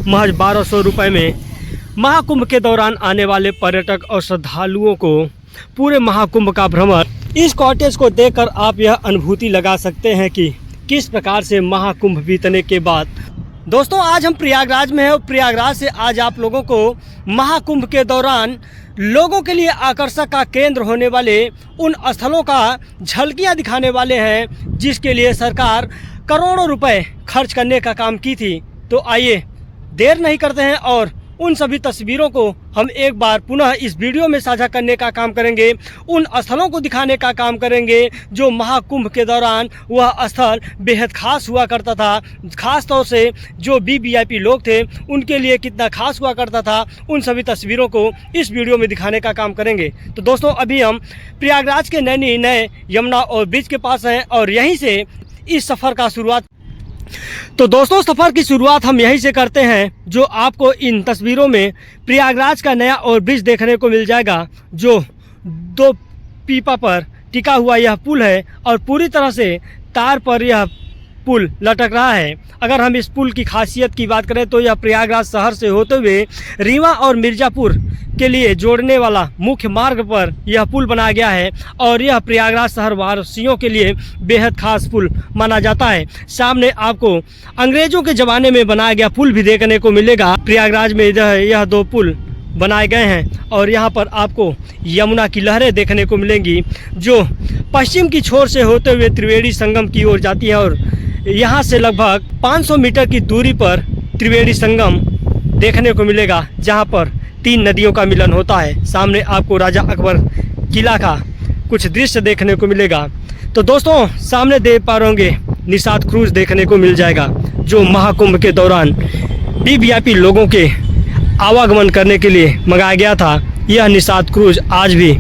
महज 1200 रुपये में महाकुंभ के दौरान आने वाले पर्यटक और श्रद्धालुओं को पूरे महाकुंभ का भ्रमण। इस कॉटेज को देखकर आप यह अनुभूति लगा सकते हैं कि किस प्रकार से महाकुंभ बीतने के बाद। दोस्तों, आज हम प्रयागराज में हैं और प्रयागराज से आज आप लोगों को महाकुंभ के दौरान लोगों के लिए आकर्षण का केंद्र होने वाले उन स्थलों का झलकियां दिखाने वाले हैं जिसके लिए सरकार करोड़ों रुपए खर्च करने का काम की थी। तो आइए देर नहीं करते हैं और उन सभी तस्वीरों को हम एक बार पुनः इस वीडियो में साझा करने का काम करेंगे, उन स्थलों को दिखाने का काम करेंगे जो महाकुंभ के दौरान वह स्थल बेहद खास हुआ करता था। खास तौर से जो वीवीआईपी लोग थे उनके लिए कितना खास हुआ करता था, उन सभी तस्वीरों को इस वीडियो में दिखाने का काम करेंगे। तो दोस्तों, अभी हम प्रयागराज के नए यमुना और ब्रिज के पास हैं और यहीं से इस सफ़र का शुरुआत। तो दोस्तों, सफ़र की शुरुआत हम यहीं से करते हैं जो आपको इन तस्वीरों में प्रयागराज का नया और ब्रिज देखने को मिल जाएगा जो 2 पीपा पर टिका हुआ यह पुल है और पूरी तरह से तार पर यह पुल लटक रहा है। अगर हम इस पुल की खासियत की बात करें तो यह प्रयागराज शहर से होते हुए रीवा और मिर्ज़ापुर के लिए जोड़ने वाला मुख्य मार्ग पर यह पुल बनाया गया है और यह प्रयागराज शहर वासियों के लिए बेहद खास पुल माना जाता है। सामने आपको अंग्रेजों के ज़माने में बनाया गया पुल भी देखने को मिलेगा। प्रयागराज में यह 2 पुल बनाए गए हैं और यहाँ पर आपको यमुना की लहरें देखने को मिलेंगी जो पश्चिम की छोर से होते हुए त्रिवेणी संगम की ओर जाती है और यहाँ से लगभग 500 मीटर की दूरी पर त्रिवेणी संगम देखने को मिलेगा जहाँ पर 3 नदियों का मिलन होता है। सामने आपको राजा अकबर किला का कुछ दृश्य देखने को मिलेगा। तो दोस्तों, सामने देख पा रहे होंगे निषाद क्रूज देखने को मिल जाएगा जो महाकुंभ के दौरान वीवीआईपी लोगों के आवागमन करने के लिए मंगाया गया था। यह निषाद क्रूज आज भी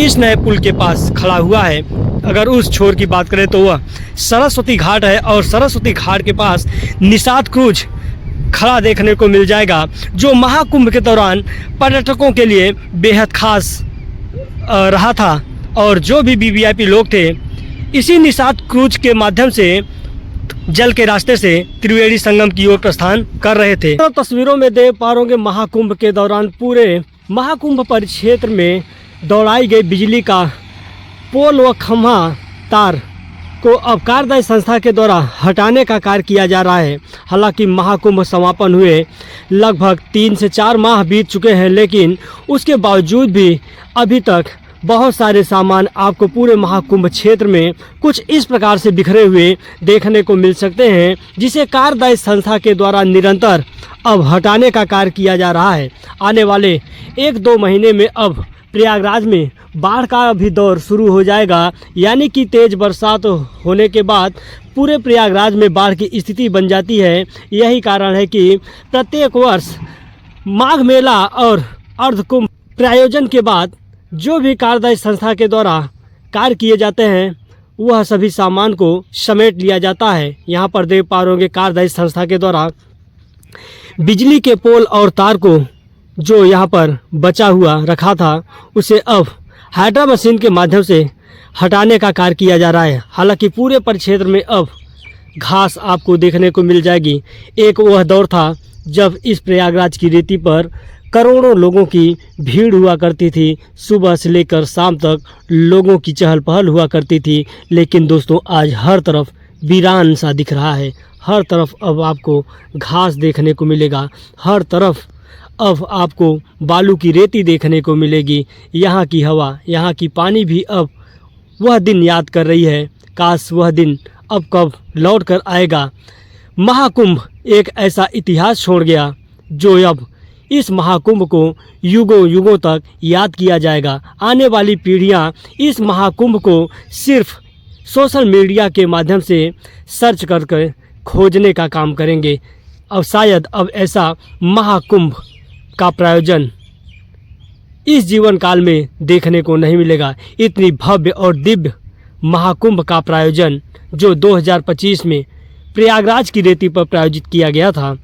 इस नए पुल के पास खड़ा हुआ है। अगर उस छोर की बात करें तो वह सरस्वती घाट है और सरस्वती घाट के पास निषाद क्रूज खड़ा देखने को मिल जाएगा जो महाकुंभ के दौरान पर्यटकों के लिए बेहद खास रहा था और जो भी वीवीआईपी लोग थे इसी निषाद क्रूज के माध्यम से जल के रास्ते से त्रिवेणी संगम की ओर प्रस्थान कर रहे थे। तो तस्वीरों में देख पा रहे होंगे महाकुंभ के दौरान पूरे महाकुंभ परिक्षेत्र में दौड़ाई गई बिजली का पोल व खंभा तार को अब कार्यदायी संस्था के द्वारा हटाने का कार्य किया जा रहा है। हालांकि महाकुंभ समापन हुए लगभग 3 से 4 माह बीत चुके हैं लेकिन उसके बावजूद भी अभी तक बहुत सारे सामान आपको पूरे महाकुंभ क्षेत्र में कुछ इस प्रकार से बिखरे हुए देखने को मिल सकते हैं जिसे कार्यदायी संस्था के द्वारा निरंतर अब हटाने का कार्य किया जा रहा है। आने वाले 1-2 महीने में अब प्रयागराज में बाढ़ का भी दौर शुरू हो जाएगा, यानी कि तेज़ बरसात होने के बाद पूरे प्रयागराज में बाढ़ की स्थिति बन जाती है। यही कारण है कि प्रत्येक वर्ष माघ मेला और अर्धकुंभ प्रायोजन के बाद जो भी कार्यदायी संस्था के द्वारा कार्य किए जाते हैं वह सभी सामान को समेट लिया जाता है। यहाँ पर देख पा रहे होंगे कार्यदायी संस्था के द्वारा बिजली के पोल और तार को जो यहाँ पर बचा हुआ रखा था उसे अब हाइड्रा मशीन के माध्यम से हटाने का कार्य किया जा रहा है। हालांकि पूरे परिक्षेत्र में अब घास आपको देखने को मिल जाएगी। एक वह दौर था जब इस प्रयागराज की रेती पर करोड़ों लोगों की भीड़ हुआ करती थी, सुबह से लेकर शाम तक लोगों की चहल पहल हुआ करती थी। लेकिन दोस्तों, आज हर तरफ वीरान सा दिख रहा है। हर तरफ अब आपको घास देखने को मिलेगा, हर तरफ अब आपको बालू की रेती देखने को मिलेगी। यहाँ की हवा, यहाँ की पानी भी अब वह दिन याद कर रही है। काश वह दिन अब कब लौट कर आएगा। महाकुंभ एक ऐसा इतिहास छोड़ गया जो अब इस महाकुंभ को युगों युगों तक याद किया जाएगा। आने वाली पीढ़ियाँ इस महाकुंभ को सिर्फ सोशल मीडिया के माध्यम से सर्च करके खोजने का काम करेंगे। अब शायद अब ऐसा महाकुंभ का प्रायोजन इस जीवन काल में देखने को नहीं मिलेगा। इतनी भव्य और दिव्य महाकुंभ का प्रायोजन जो 2025 में प्रयागराज की रेती पर प्रायोजित किया गया था।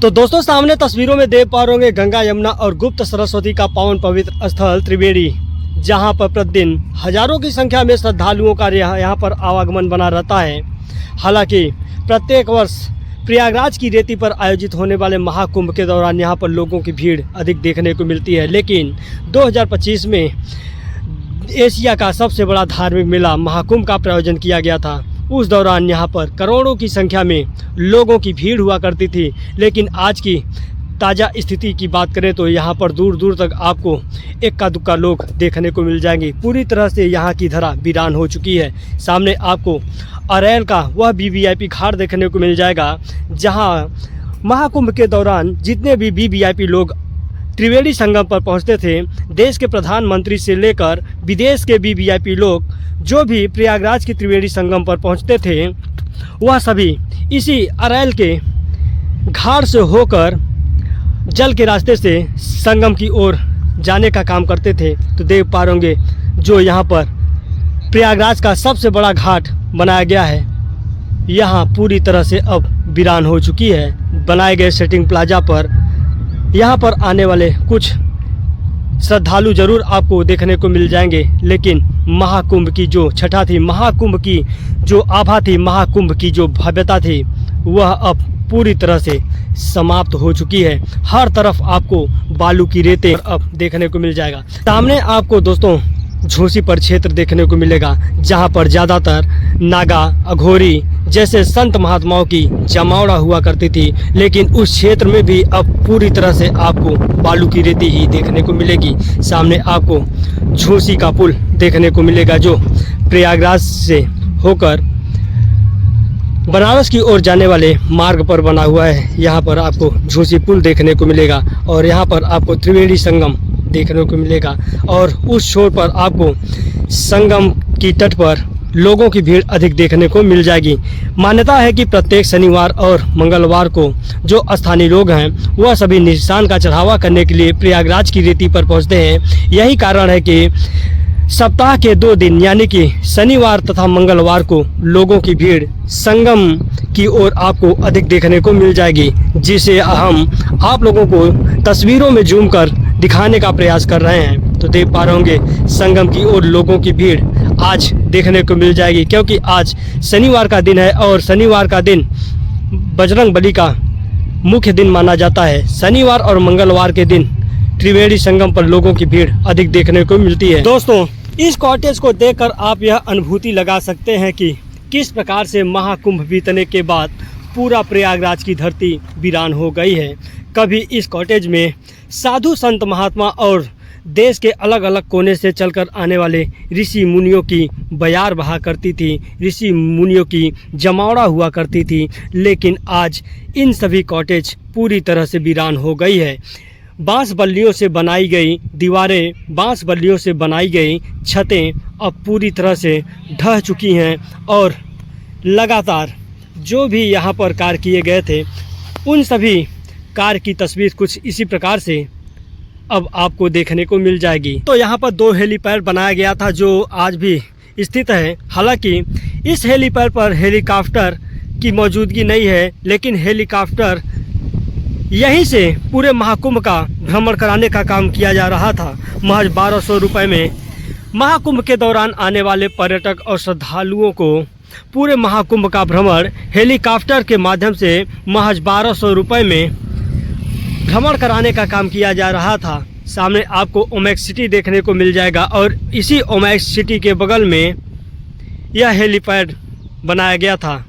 तो दोस्तों, सामने तस्वीरों में देख पा रहे होंगे गंगा, यमुना और गुप्त सरस्वती का पावन पवित्र स्थल त्रिवेणी, जहां पर प्रतिदिन हजारों की संख्या में श्रद्धालुओं का यहाँ पर आवागमन बना रहता है। हालांकि प्रत्येक वर्ष प्रयागराज की रेती पर आयोजित होने वाले महाकुंभ के दौरान यहाँ पर लोगों की भीड़ अधिक देखने को मिलती है, लेकिन 2025 में एशिया का सबसे बड़ा धार्मिक मेला महाकुंभ का प्रायोजन किया गया था। उस दौरान यहाँ पर करोड़ों की संख्या में लोगों की भीड़ हुआ करती थी, लेकिन आज की ताज़ा स्थिति की बात करें तो यहाँ पर दूर दूर तक आपको इक्का दुक्का लोग देखने को मिल जाएंगे। पूरी तरह से यहाँ की धरा वीरान हो चुकी है। सामने आपको अरैल का वह वीवीआईपी घाट देखने को मिल जाएगा, जहाँ महाकुंभ के दौरान जितने भी वीवीआईपी लोग त्रिवेणी संगम पर पहुंचते थे, देश के प्रधानमंत्री से लेकर विदेश के वीवीआईपी लोग जो भी प्रयागराज के त्रिवेणी संगम पर पहुंचते थे, वह सभी इसी अरैल के घाट से होकर जल के रास्ते से संगम की ओर जाने का काम करते थे। तो देख पा रहे होंगे जो यहाँ पर प्रयागराज का सबसे बड़ा घाट बनाया गया है, यहाँ पूरी तरह से अब वीरान हो चुकी है। बनाए गए सेटिंग प्लाजा पर यहाँ पर आने वाले कुछ श्रद्धालु जरूर आपको देखने को मिल जाएंगे, लेकिन महाकुंभ की जो छठा थी, महाकुंभ की जो आभा थी, महाकुंभ की जो भव्यता थी, वह अब पूरी तरह से समाप्त हो चुकी है। हर तरफ आपको बालू की रेतें अब देखने को मिल जाएगा। सामने आपको दोस्तों झूसी परिक्षेत्र देखने को मिलेगा, जहां पर ज़्यादातर नागा, अघोरी जैसे संत महात्माओं की जमावड़ा हुआ करती थी, लेकिन उस क्षेत्र में भी अब पूरी तरह से आपको बालू की रेती ही देखने को मिलेगी। सामने आपको झूसी का पुल देखने को मिलेगा, जो प्रयागराज से होकर बनारस की ओर जाने वाले मार्ग पर बना हुआ है। यहाँ पर आपको झूसी पुल देखने को मिलेगा और यहाँ पर आपको त्रिवेणी संगम देखने को मिलेगा, और उस छोर पर आपको संगम की तट पर लोगों की भीड़ अधिक देखने को मिल जाएगी। मान्यता है कि प्रत्येक शनिवार और मंगलवार को जो स्थानीय लोग हैं वह सभी निशान का चढ़ावा करने के लिए प्रयागराज की रेती पर पहुंचते हैं। यही कारण है कि सप्ताह के 2 दिन यानी कि शनिवार तथा मंगलवार को लोगों की भीड़ संगम की ओर आपको अधिक देखने को मिल जाएगी, जिसे हम आप लोगों को तस्वीरों में जूम कर दिखाने का प्रयास कर रहे हैं। तो देख पा रहे होंगे संगम की ओर लोगों की भीड़ आज देखने को मिल जाएगी, क्योंकि आज शनिवार का दिन है और शनिवार का दिन बजरंग बली का मुख्य दिन माना जाता है। शनिवार और मंगलवार के दिन त्रिवेणी संगम पर लोगों की भीड़ अधिक देखने को मिलती है। दोस्तों, इस कॉटेज को देखकर आप यह अनुभूति लगा सकते हैं कि किस प्रकार से महाकुंभ बीतने के बाद पूरा प्रयागराज की धरती वीरान हो गई है। कभी इस कॉटेज में साधु संत महात्मा और देश के अलग अलग कोने से चलकर आने वाले ऋषि मुनियों की बयार बहा करती थी, ऋषि मुनियों की जमावड़ा हुआ करती थी, लेकिन आज इन सभी कॉटेज पूरी तरह से वीरान हो गई है। बांस बल्लियों से बनाई गई दीवारें, बांस बल्लियों से बनाई गई छतें अब पूरी तरह से ढह चुकी हैं, और लगातार जो भी यहाँ पर कार्य किए गए थे उन सभी कार्य की तस्वीर कुछ इसी प्रकार से अब आपको देखने को मिल जाएगी। तो यहाँ पर 2 हेलीपैड बनाया गया था जो आज भी स्थित है। हालांकि इस हेलीपैड पर हेलीकॉप्टर की मौजूदगी नहीं है, लेकिन हेलीकॉप्टर यहीं से पूरे महाकुंभ का भ्रमण कराने का काम किया जा रहा था। महज 1200 रुपये में महाकुंभ के दौरान आने वाले पर्यटक और श्रद्धालुओं को पूरे महाकुंभ का भ्रमण हेलीकॉप्टर के माध्यम से महज 1200 रुपये में भ्रमण कराने का काम किया जा रहा था। सामने आपको ओमेक्स सिटी देखने को मिल जाएगा, और इसी ओमेक्स सिटी के बगल में यह हेलीपैड बनाया गया था।